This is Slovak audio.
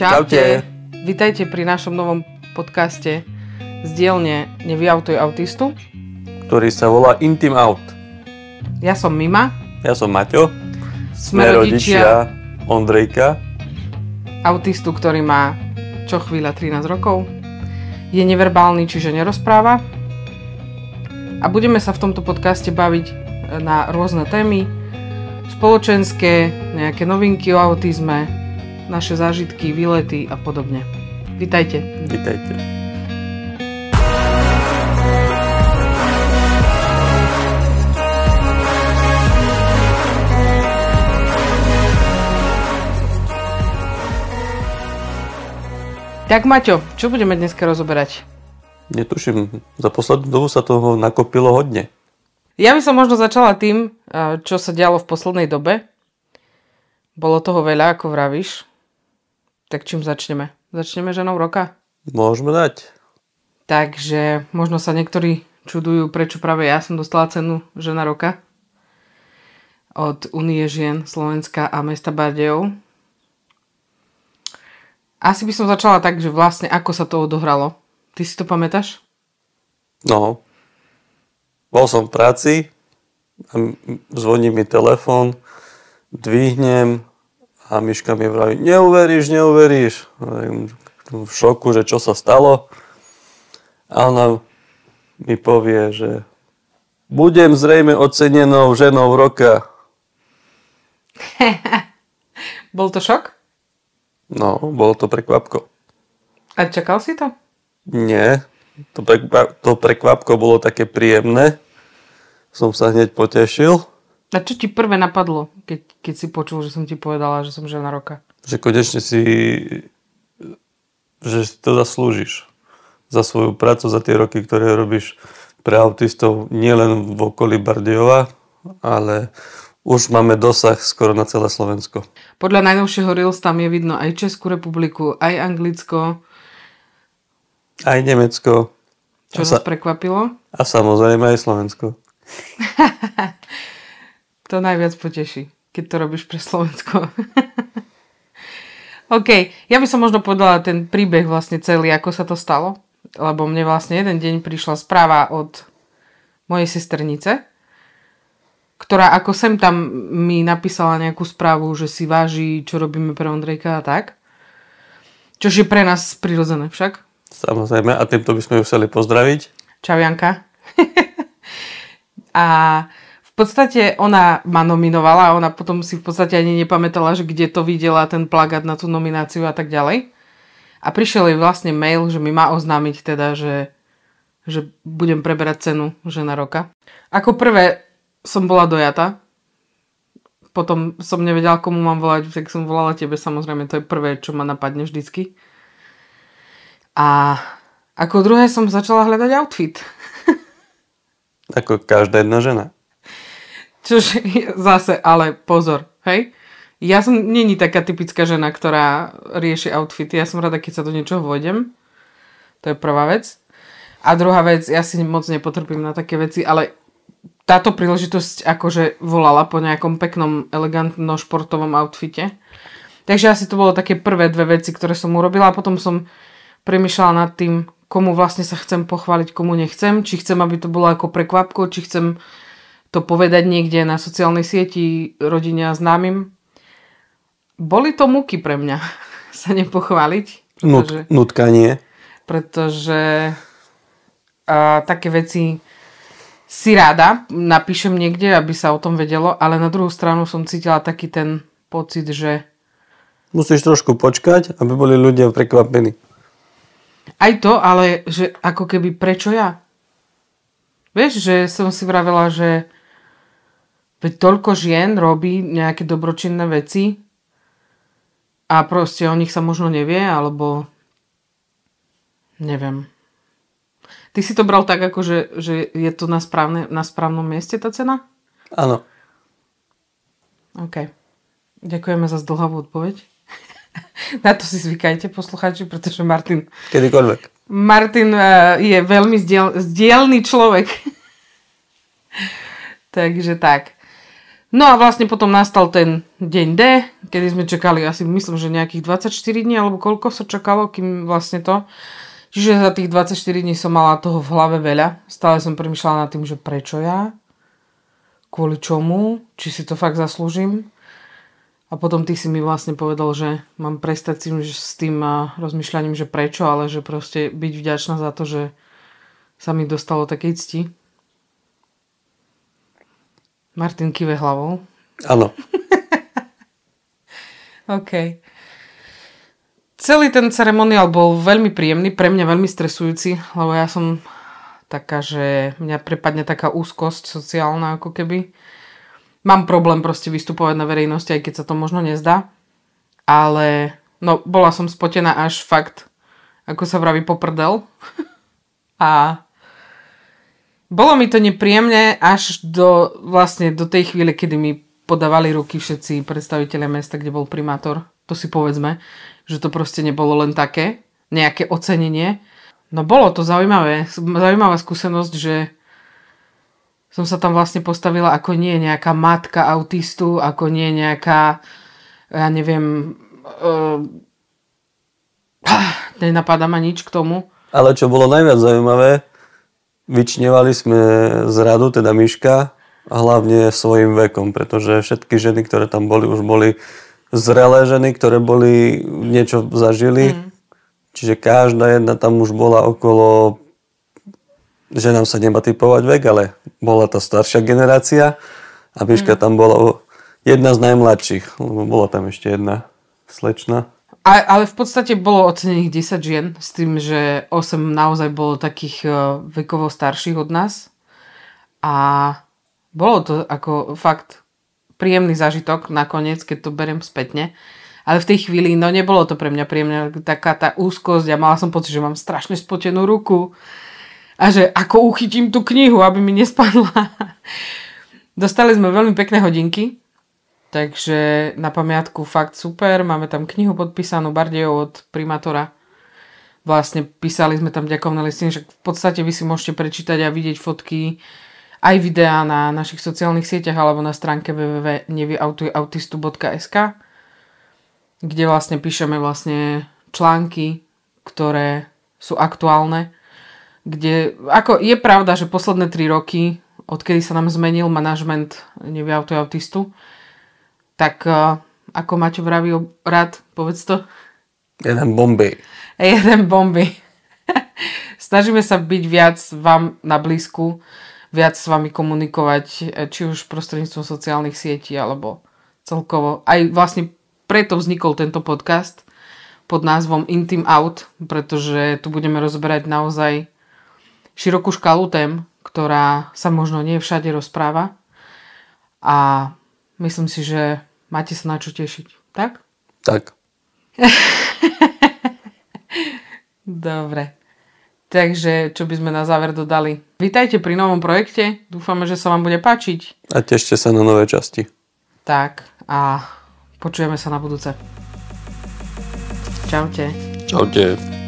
Čaute. Vítajte pri našom novom podcaste z dielne Nevyautuj autistu, ktorý sa volá Intim Out. Ja som Mima. Ja som Maťo. Sme rodičia Ondrejka. Autistu, ktorý má čo chvíľa 13 rokov. Je neverbálny, čiže nerozpráva. A budeme sa v tomto podcaste baviť na rôzne témy. Spoločenské, nejaké novinky o autizme, naše zážitky, výlety a podobne. Vítajte. Vítajte. Tak Maťo, čo budeme dneska rozoberať? Netuším, za poslednú dobu sa toho nakopilo hodne. Ja by som možno začala tým, čo sa dialo v poslednej dobe. Bolo toho veľa, ako vravíš. Tak čím začneme? Začneme ženou roka? Môžeme dať. Takže možno sa niektorí čudujú, prečo práve ja som dostala cenu žena roka od Unie žien Slovenska a mesta Bardejov. Asi by som začala tak, že vlastne ako sa to odohralo. Ty si to pamätáš? No. Bol som v práci, zvoní mi telefón, dvihnem a Miška mi vraví, neuveríš. V šoku, že čo sa stalo. A ona mi povie, že budem zrejme ocenenou ženou roka. Bol to šok? No, bolo to prekvapko. A čakal si to? Nie. To prekvapko bolo také príjemné. Som sa hneď potešil. A čo ti prvé napadlo, keď si počul, že som ti povedala, že som žena roka? Že konečne že si to zaslúžiš. Za svoju prácu, za tie roky, ktoré robíš pre autistov nielen v okolí Bardejova, ale už máme dosah skoro na celé Slovensko. Podľa najnovšieho Reels tam je vidno aj Českú republiku, aj Anglicko. Aj Nemecko. Čo nás prekvapilo? A samozrejme aj Slovensko. To najviac poteší, keď to robíš pre Slovensko. OK, ja by som možno povedala ten príbeh vlastne celý, ako sa to stalo. Lebo mne vlastne jeden deň prišla správa od mojej sesternice, ktorá ako sem tam mi napísala nejakú správu, že si váži, čo robíme pre Ondrejka a tak. Čož je pre nás prirodzené však. Samozrejme, a týmto by sme ju chceli pozdraviť. Čau Janka. A v podstate ona ma nominovala a ona potom si v podstate ani nepamätala, že kde to videla ten plagát na tú nomináciu a tak ďalej. A prišiel jej vlastne mail, že mi má oznámiť teda, že budem preberať cenu žena roka. Ako prvé som bola dojata. Potom som nevedela, komu mám volať, tak som volala tebe, samozrejme, to je prvé, čo ma napadne vždycky. A ako druhé som začala hľadať outfit. Ako každá jedna žena. Čož zase, ale pozor, hej? Ja som není taká typická žena, ktorá rieši outfity. Ja som rada, keď sa do niečoho vojdem. To je prvá vec. A druhá vec, ja si moc nepotrpím na také veci, ale táto príležitosť akože volala po nejakom peknom, elegantnom, športovom outfite. Takže asi to bolo také prvé dve veci, ktoré som urobila. A potom som premýšľala nad tým, komu vlastne sa chcem pochváliť, komu nechcem. Či chcem, aby to bolo ako prekvapko, či chcem to povedať niekde na sociálnej sieti rodine a známym. Boli to múky pre mňa sa nepochváliť. Nutkanie. Pretože také veci si rada napíšem niekde, aby sa o tom vedelo, ale na druhú stranu som cítila taký ten pocit, že musíš trošku počkať, aby boli ľudia prekvapení. Aj to, ale že ako keby prečo ja? Vieš, že som si vravela, že veď toľko žien robí nejaké dobročinné veci a proste o nich sa možno nevie, alebo neviem. Ty si to bral tak, ako že je to na správnom mieste tá cena? Áno. OK. Ďakujeme za zdlhavú odpoveď. Na to si zvykajte, poslucháči, pretože Martin... Kedykoľvek. Martin je veľmi zdielný človek. Takže tak. No a vlastne potom nastal ten deň D, kedy sme čakali asi, myslím, že nejakých 24 dní, alebo koľko sa čakalo, kým vlastne to. Čiže za tých 24 dní som mala toho v hlave veľa. Stále som premýšľala nad tým, že prečo ja? Kvôli čomu? Či si to fakt zaslúžim? A potom ty si mi vlastne povedal, že mám prestať s tým rozmýšľaním, že prečo, ale že proste byť vďačná za to, že sa mi dostalo takej cti. Martin kýve hlavou. Áno. OK. Celý ten ceremoniál bol veľmi príjemný, pre mňa veľmi stresujúci, lebo ja som taká, že mňa prepadne taká úzkosť sociálna, ako keby. Mám problém proste vystupovať na verejnosti, aj keď sa to možno nezdá. Ale no, bola som spotená až fakt, ako sa vraví, poprdel. A bolo mi to nepríjemné až do tej chvíle, kedy mi podávali ruky všetci predstavitelia mesta, kde bol primátor. To si povedzme, že to proste nebolo len také, nejaké ocenenie. No bolo to zaujímavá skúsenosť, že som sa tam vlastne postavila ako nie nejaká matka autistu, ako nie nejaká, ja neviem, nenapadá ma nič k tomu. Ale čo bolo najviac zaujímavé, vyčnevali sme z radu, teda Miška, a hlavne svojim vekom, pretože všetky ženy, ktoré tam boli, už boli zrelé ženy, ktoré boli niečo zažili. Čiže každá jedna tam už bola okolo, že nám sa nemá typovať vek, ale bola to staršia generácia a Miška tam bola jedna z najmladších, lebo bola tam ešte jedna slečna. Ale v podstate bolo ocenených 10 žien, s tým, že 8 naozaj bolo takých vekovo starších od nás. A bolo to ako fakt príjemný zážitok nakoniec, keď to beriem spätne. Ale v tej chvíli, no nebolo to pre mňa príjemné, taká tá úzkosť a mala som pocit, že mám strašne spotenú ruku a že ako uchytím tú knihu, aby mi nespadla. Dostali sme veľmi pekné hodinky. Takže na pamiatku fakt super, máme tam knihu podpísanú Bardejov od primátora. Vlastne písali sme tam ďakovné listiny, že v podstate vy si môžete prečítať a vidieť fotky, aj videá na našich sociálnych sieťach alebo na stránke www.nevyautistu.sk, kde vlastne píšeme vlastne články, ktoré sú aktuálne. Kde, ako je pravda, že posledné 3 roky, odkedy sa nám zmenil manažment Nevyautuj-autistu, tak ako Maťo vraví rád, povedz to. Jeden bomby. Snažíme sa byť viac vám na blízku, viac s vami komunikovať, či už prostredníctvom sociálnych sietí, alebo celkovo. Aj vlastne preto vznikol tento podcast pod názvom Intim Out, pretože tu budeme rozberať naozaj širokú škálu tém, ktorá sa možno nie všade rozpráva. A myslím si, že máte sa na čo tešiť, tak? Tak. Dobre. Takže, čo by sme na záver dodali? Vítajte pri novom projekte. Dúfame, že sa vám bude páčiť. A tešte sa na nové časti. Tak. A počujeme sa na budúce. Čaute. Čaute.